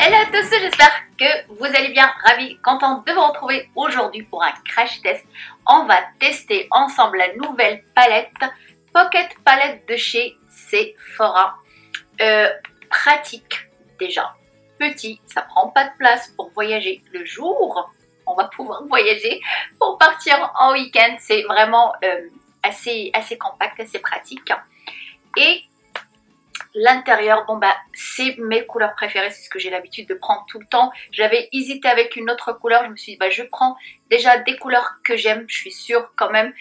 Hello à tous, j'espère que vous allez bien, ravi, contente de vous retrouver aujourd'hui pour un crash test. On va tester ensemble la nouvelle palette Pocket Palette de chez Sephora. Pratique déjà, petit, ça prend pas de place pour voyager le jour. On va pouvoir voyager pour partir en week-end, c'est vraiment assez compact, assez pratique. Et l'intérieur, bon bah c'est mes couleurs préférées, c'est ce que j'ai l'habitude de prendre tout le temps. J'avais hésité avec une autre couleur, je me suis dit bah je prends déjà des couleurs que j'aime, je suis sûre quand même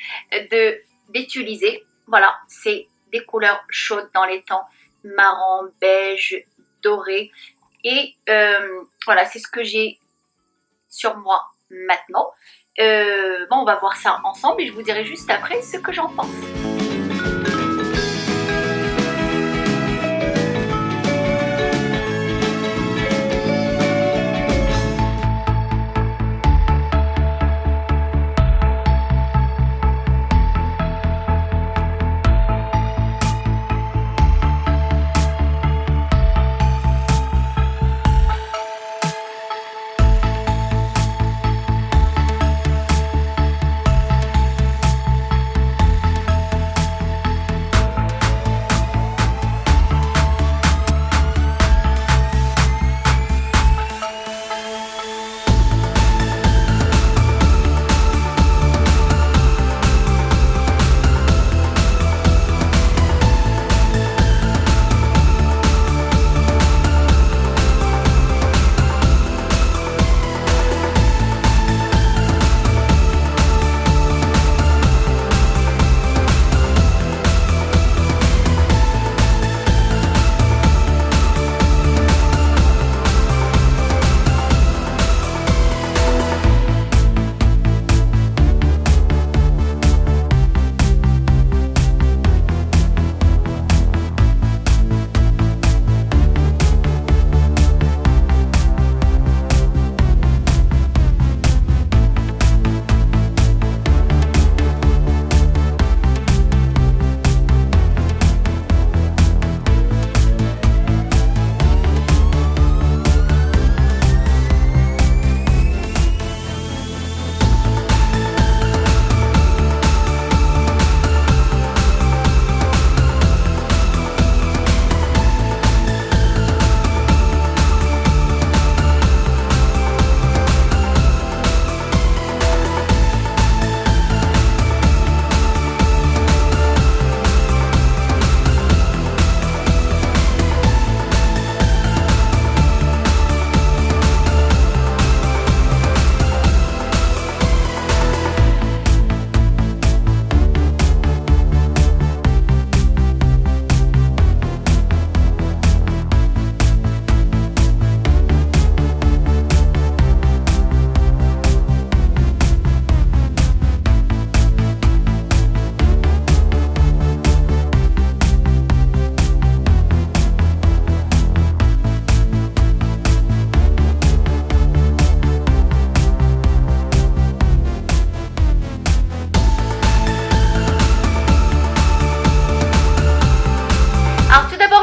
d'utiliser. Voilà, c'est des couleurs chaudes dans les tons marron, beige, doré. Et voilà, c'est ce que j'ai sur moi maintenant. Bon, on va voir ça ensemble et je vous dirai juste après ce que j'en pense.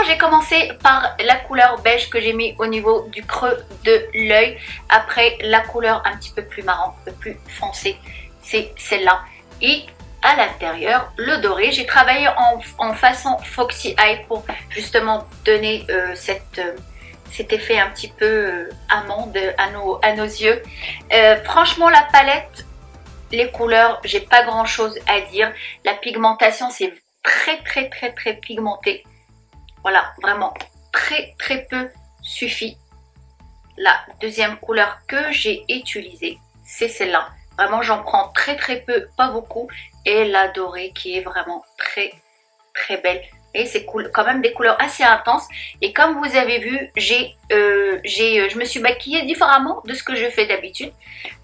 J'ai commencé par la couleur beige que j'ai mis au niveau du creux de l'œil. Après la couleur un petit peu plus marron, un peu plus foncé, c'est celle-là. Et à l'intérieur, le doré. J'ai travaillé en façon Foxy Eye pour justement donner cet effet un petit peu amande à nos yeux. Franchement, la palette, les couleurs, j'ai pas grand chose à dire. La pigmentation, c'est très pigmenté. Voilà, vraiment très peu suffit. La deuxième couleur que j'ai utilisée, c'est celle-là. Vraiment, j'en prends très peu, pas beaucoup. Et la dorée qui est vraiment très belle. Et c'est cool, quand même des couleurs assez intenses. Et comme vous avez vu, je me suis maquillée différemment de ce que je fais d'habitude.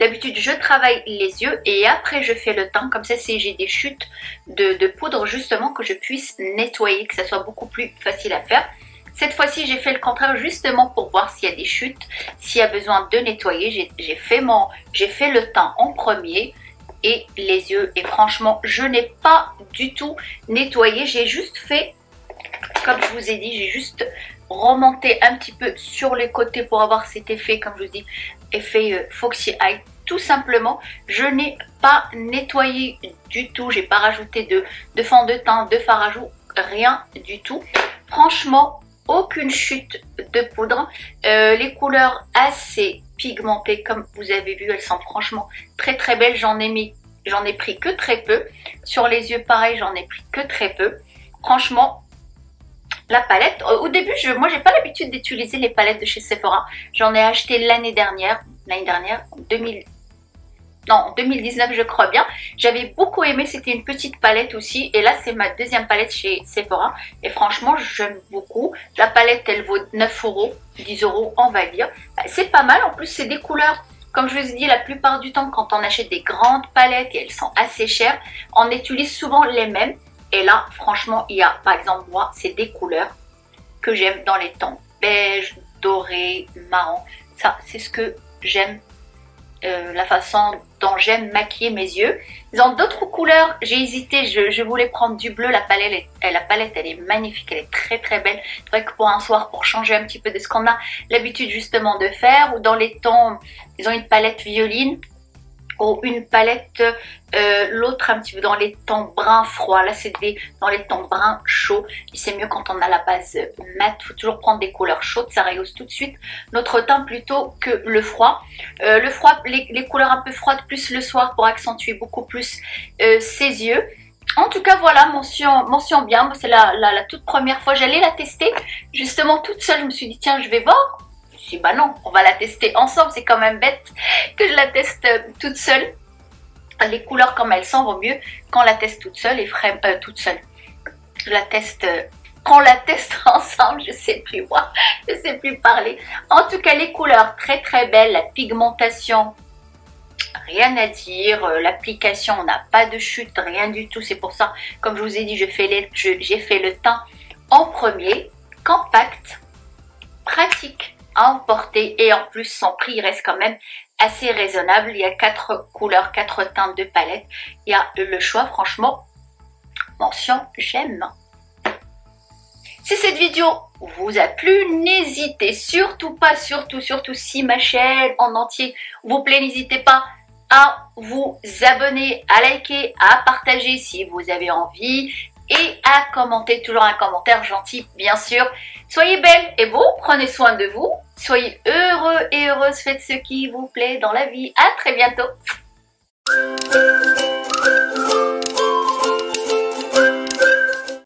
D'habitude, je travaille les yeux et après je fais le teint. Comme ça, si j'ai des chutes de poudre, justement, que je puisse nettoyer, que ça soit beaucoup plus facile à faire. Cette fois-ci, j'ai fait le contraire justement pour voir s'il y a des chutes, s'il y a besoin de nettoyer. J'ai fait le teint en premier et les yeux. Et franchement, je n'ai pas du tout nettoyé. J'ai juste fait, comme je vous ai dit, j'ai juste remonter un petit peu sur les côtés pour avoir cet effet, comme je vous dis, effet Foxy Eye. Tout simplement, je n'ai pas nettoyé du tout, j'ai pas rajouté de fond de teint, de fard à joues, rien du tout. Franchement, aucune chute de poudre. Les couleurs assez pigmentées, comme vous avez vu, elles sont franchement très très belles. J'en ai pris que très peu. Sur les yeux, pareil, j'en ai pris que très peu. Franchement, la palette, au début, moi j'ai pas l'habitude d'utiliser les palettes de chez Sephora. J'en ai acheté l'année dernière, en 2019 je crois bien. J'avais beaucoup aimé, c'était une petite palette aussi. Et là c'est ma deuxième palette chez Sephora. Et franchement j'aime beaucoup. La palette elle vaut 9 euros, 10 euros on va dire. C'est pas mal, en plus c'est des couleurs. Comme je vous ai dit, la plupart du temps quand on achète des grandes palettes et elles sont assez chères, on utilise souvent les mêmes. Et là franchement il y a par exemple moi c'est des couleurs que j'aime dans les tons beige, doré, marron. Ça c'est ce que j'aime. La façon dont j'aime maquiller mes yeux. Ils ont d'autres couleurs, j'ai hésité, je voulais prendre du bleu. La palette elle est magnifique, elle est très très belle. C'est vrai que pour un soir, pour changer un petit peu de ce qu'on a l'habitude justement de faire, ou dans les tons, ils ont une palette violine ou une palette, l'autre un petit peu dans les tons brun froid. Là c'est dans les tons brun chaud. C'est mieux quand on a la base mat. Il faut toujours prendre des couleurs chaudes, ça rehausse tout de suite notre teint plutôt que le froid. Le froid, les couleurs un peu froides plus le soir pour accentuer beaucoup plus ses yeux. En tout cas voilà, mention bien. C'est la toute première fois, j'allais la tester justement toute seule. Je me suis dit tiens je vais voir. Je me suis dit bah non, on va la tester ensemble, c'est quand même bête que je la teste toute seule. Les couleurs comme elles sont vaut mieux quand on la teste toute seule et toute seule. Je la teste qu'on la teste ensemble, je sais plus moi, je sais plus parler. En tout cas les couleurs très très belles, la pigmentation, rien à dire, l'application on n'a pas de chute, rien du tout. C'est pour ça, comme je vous ai dit, j'ai fait le teint en premier, compact, pratique à emporter et en plus son prix il reste quand même assez raisonnable. Il y a 4 couleurs, 4 teintes de palette, il y a le choix. Franchement, mention j'aime. Si cette vidéo vous a plu, n'hésitez surtout pas, surtout si ma chaîne en entier vous plaît, n'hésitez pas à vous abonner, à liker, à partager si vous avez envie et à commenter, toujours un commentaire gentil bien sûr. Soyez belles et beaux, prenez soin de vous, soyez heureux et heureuses, faites ce qui vous plaît dans la vie. À très bientôt.